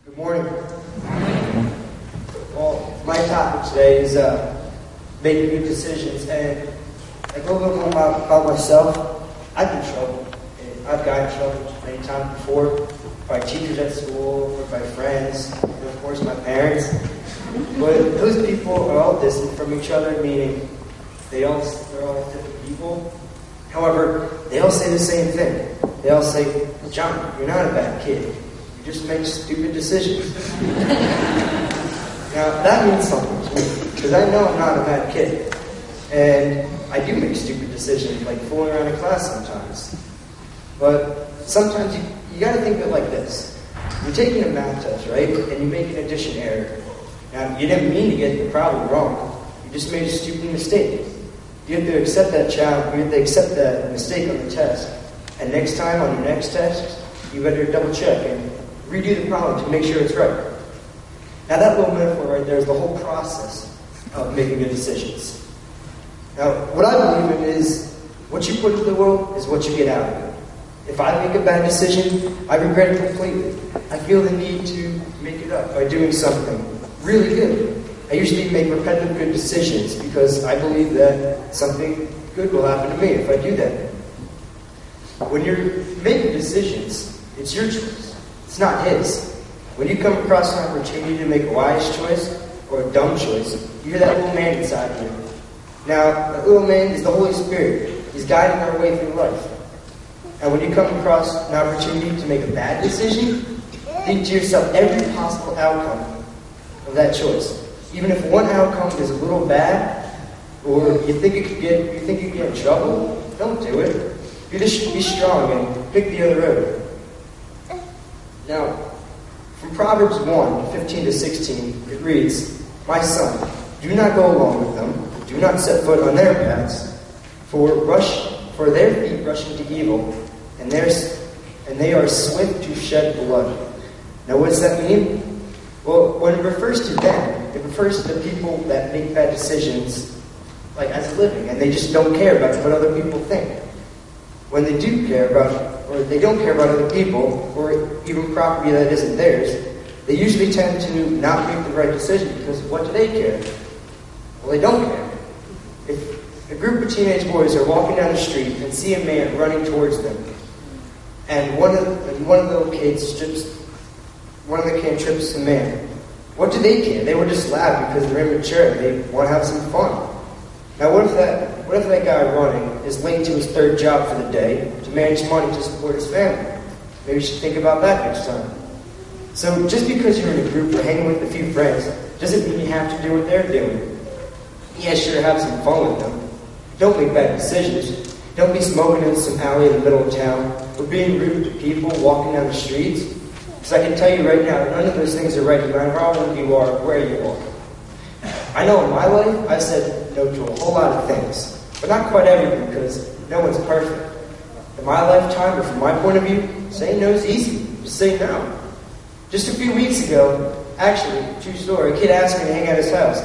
Good morning. Well, my topic today is making good decisions, and like a little bit more about myself. I've been in trouble, and I've gotten in trouble many times before by teachers at school, or by friends, and of course my parents. But those people are all distant from each other, meaning they're all different people. However, they all say the same thing. They all say, "John, you're not a bad kid. You just make stupid decisions." Now, that means something to me, because I know I'm not a bad kid. And I do make stupid decisions, like fooling around in class sometimes. But sometimes you got to think of it like this. You're taking a math test, right? And you make an addition error. Now, you didn't mean to get the problem wrong. You just made a stupid mistake. You have to accept that challenge. You have to accept that mistake on the test. And next time, on your next test, you better double check and redo the problem to make sure it's right. Now, that little metaphor right there is the whole process of making good decisions. Now, what I believe in is what you put into the world is what you get out of it. If I make a bad decision, I regret it completely. I feel the need to make it up by doing something really good. I usually make repetitive good decisions because I believe that something good will happen to me if I do that. When you're making decisions, it's your choice. It's not his. When you come across an opportunity to make a wise choice or a dumb choice, you hear that little man inside of you. Now, that little man is the Holy Spirit. He's guiding our way through life. And when you come across an opportunity to make a bad decision, think to yourself every possible outcome of that choice. Even if one outcome is a little bad, or you think you could get in trouble, don't do it. You just be strong and pick the other road. Now, from Proverbs 1:15-16, it reads, "My son, do not go along with them. Do not set foot on their paths, for their feet rush into evil, and they are swift to shed blood." Now, what does that mean? Well, when it refers to them, it refers to the people that make bad decisions, like as a living, and they just don't care about what other people think. When they do care about, or they don't care about other people, or even property that isn't theirs, they usually tend to not make the right decision because what do they care? Well, they don't care. If a group of teenage boys are walking down the street and see a man running towards them, and one of the kids trips the man, what do they care? They would just laugh because they're immature and they want to have some fun. Now, what if that guy running is late to his third job for the day to manage money to support his family? Maybe you should think about that next time. So just because you're in a group or hanging with a few friends doesn't mean you have to do what they're doing. Yeah, sure, have some fun with them. Don't make bad decisions. Don't be smoking in some alley in the middle of town or being rude to people walking down the streets. Because I can tell you right now, none of those things are right no matter how old you are or where you are. I know in my life, I've said no to a whole lot of things, but not quite everything because no one's perfect. In my lifetime, or from my point of view, saying no is easy. Just say no. Just a few weeks ago, actually, true story, a kid asked me to hang out at his house.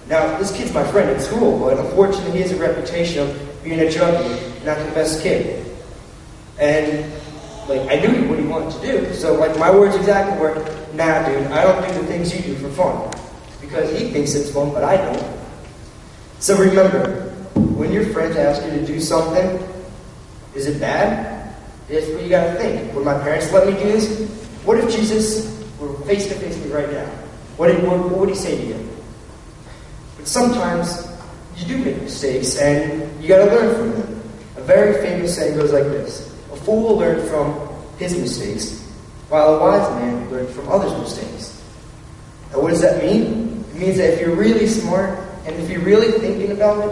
Now, this kid's my friend at school, but unfortunately he has a reputation of being a junkie, not the best kid. And, I knew what he wanted to do, so, my words exactly were, "Nah, dude, I don't do the things you do for fun." Because he thinks it's fun, but I don't. So remember, when your friends ask you to do something, is it bad? That's what you gotta think. Would my parents let me do this? What if Jesus were face to face with me right now? What would he say to you? But sometimes you do make mistakes, and you gotta learn from them. A very famous saying goes like this: "A fool will learn from his mistakes, while a wise man will learn from others' mistakes." Now, what does that mean? It means that if you're really smart, and if you're really thinking about it,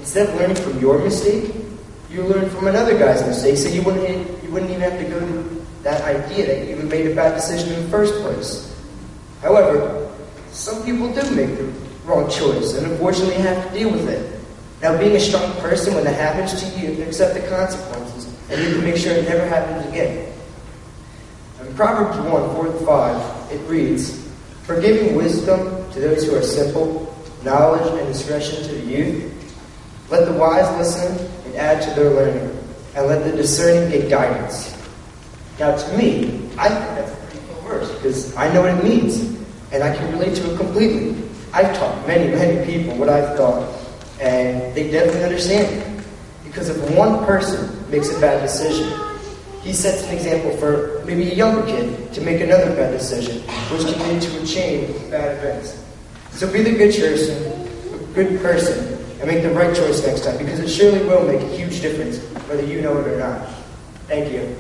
instead of learning from your mistake, you learn from another guy's mistake, so you wouldn't even have to go to that idea that you even made a bad decision in the first place. However, some people do make the wrong choice, and unfortunately have to deal with it. Now, being a strong person, when that happens to you, you can accept the consequences, and you can make sure it never happens again. In Proverbs 1:4-5, it reads, "For giving wisdom to those who are simple, knowledge and discretion to the youth, let the wise listen and add to their learning, and let the discerning get guidance." Now, to me, I think that's a pretty cool verse. because I know what it means, and I can relate to it completely. I've taught many, many people what I've taught, and they definitely understand it. Because if one person makes a bad decision, he sets an example for maybe a younger kid to make another bad decision, which can lead to a chain of bad events. So be the good person, and make the right choice next time, because it surely will make a huge difference, whether you know it or not. Thank you.